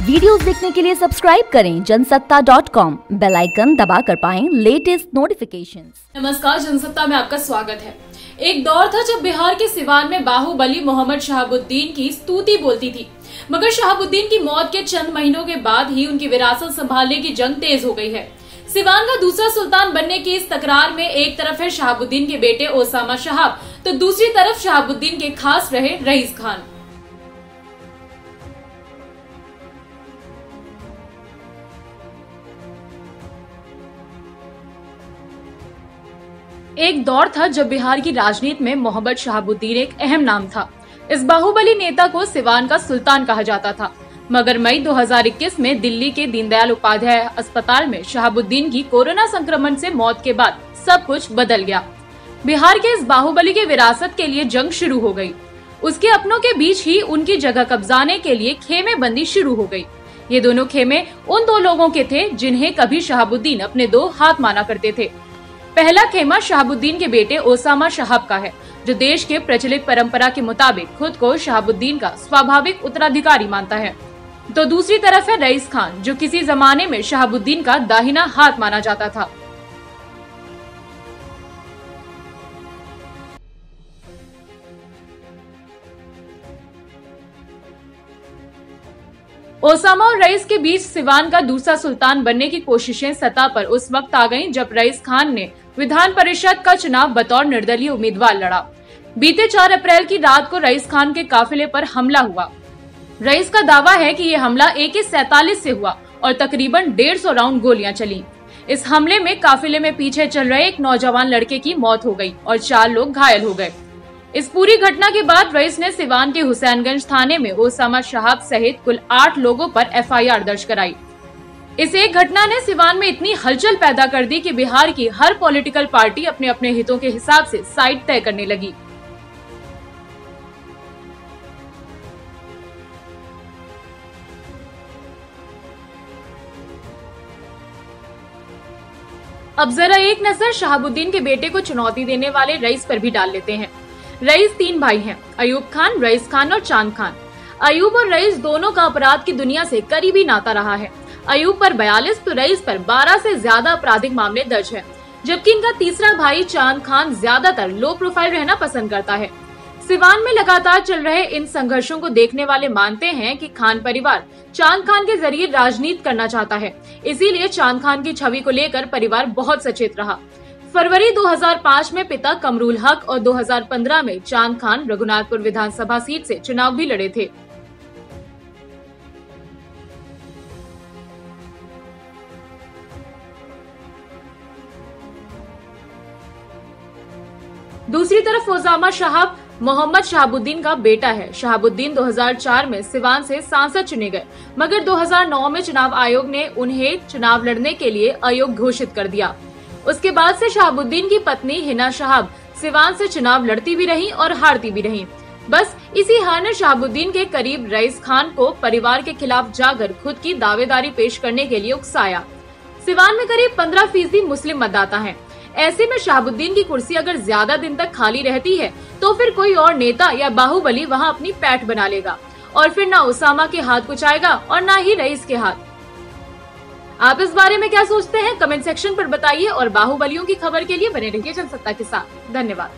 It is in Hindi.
वीडियोस देखने के लिए सब्सक्राइब करें जनसत्ता.com, बेल आइकन दबाकर पाएं लेटेस्ट नोटिफिकेशंस। नमस्कार, जनसत्ता में आपका स्वागत है। एक दौर था जब बिहार के सिवान में बाहुबली मोहम्मद शहाबुद्दीन की स्तुति बोलती थी, मगर शहाबुद्दीन की मौत के चंद महीनों के बाद ही उनकी विरासत संभालने की जंग तेज हो गई है। सिवान का दूसरा सुल्तान बनने की इस तकरार में एक तरफ है शहाबुद्दीन के बेटे ओसामा शहाब, तो दूसरी तरफ शहाबुद्दीन के खास रहे रईस खान। एक दौर था जब बिहार की राजनीति में मोहम्मद शहाबुद्दीन एक अहम नाम था। इस बाहुबली नेता को सिवान का सुल्तान कहा जाता था, मगर मई 2021 में दिल्ली के दीनदयाल उपाध्याय अस्पताल में शहाबुद्दीन की कोरोना संक्रमण से मौत के बाद सब कुछ बदल गया। बिहार के इस बाहुबली के विरासत के लिए जंग शुरू हो गई। उसके अपनों के बीच ही उनकी जगह कब्जाने के लिए खेमे बंदी शुरू हो गई। ये दोनों खेमे उन दो लोगों के थे जिन्हें कभी शहाबुद्दीन अपने दो हाथ माना करते थे। पहला खेमा शहाबुद्दीन के बेटे ओसामा शहाब का है, जो देश के प्रचलित परंपरा के मुताबिक खुद को शहाबुद्दीन का स्वाभाविक उत्तराधिकारी मानता है। तो दूसरी तरफ है रईस खान, जो किसी जमाने में शहाबुद्दीन का दाहिना हाथ माना जाता था। ओसामा और रईस के बीच सिवान का दूसरा सुल्तान बनने की कोशिशें सतह पर उस वक्त आ गईं जब रईस खान ने विधान परिषद का चुनाव बतौर निर्दलीय उम्मीदवार लड़ा। बीते 4 अप्रैल की रात को रईस खान के काफिले पर हमला हुआ। रईस का दावा है कि ये हमला AK-47 से हुआ और तकरीबन 150 राउंड गोलियां चली। इस हमले में काफिले में पीछे चल रहे एक नौजवान लड़के की मौत हो गई और 4 लोग घायल हो गए। इस पूरी घटना के बाद रईस ने सिवान के हुसैनगंज थाने में ओसामा शहाब सहित कुल 8 लोगों पर FIR दर्ज कराई। इस एक घटना ने सिवान में इतनी हलचल पैदा कर दी कि बिहार की हर पॉलिटिकल पार्टी अपने अपने हितों के हिसाब से साइड तय करने लगी। अब जरा एक नजर शहाबुद्दीन के बेटे को चुनौती देने वाले रईस पर भी डाल लेते हैं। रईस 3 भाई हैं, अयूब खान, रईस खान और चांद खान। अयूब और रईस दोनों का अपराध की दुनिया से करीबी नाता रहा है। अयूब पर 42 तो रईस पर 12 से ज्यादा आपराधिक मामले दर्ज हैं, जबकि इनका तीसरा भाई चांद खान ज्यादातर लो प्रोफाइल रहना पसंद करता है। सिवान में लगातार चल रहे इन संघर्षों को देखने वाले मानते हैं कि खान परिवार चांद खान के जरिए राजनीति करना चाहता है, इसीलिए चांद खान की छवि को लेकर परिवार बहुत सचेत रहा। फरवरी 2005 में पिता कमरुल हक और 2015 में चांद खान रघुनाथपुर विधानसभा सीट से चुनाव भी लड़े थे। दूसरी तरफ ओसामा शहाब मोहम्मद शहाबुद्दीन का बेटा है। शहाबुद्दीन 2004 में सिवान से सांसद चुने गए, मगर 2009 में चुनाव आयोग ने उन्हें चुनाव लड़ने के लिए अयोग्य घोषित कर दिया। उसके बाद से शहाबुद्दीन की पत्नी हिना शहाब सिवान से चुनाव लड़ती भी रही और हारती भी रही। बस इसी हार ने शहाबुद्दीन के करीब रईस खान को परिवार के खिलाफ जाकर खुद की दावेदारी पेश करने के लिए उकसाया। सिवान में करीब 15% मुस्लिम मतदाता हैं। ऐसे में शहाबुद्दीन की कुर्सी अगर ज्यादा दिन तक खाली रहती है तो फिर कोई और नेता या बाहुबली वहां अपनी पैठ बना लेगा और फिर ना ओसामा के हाथ कुछ आएगा और ना ही रईस के हाथ। आप इस बारे में क्या सोचते हैं? कमेंट सेक्शन पर बताइए और बाहुबलियों की खबर के लिए बने रहिए जनसत्ता के साथ। धन्यवाद।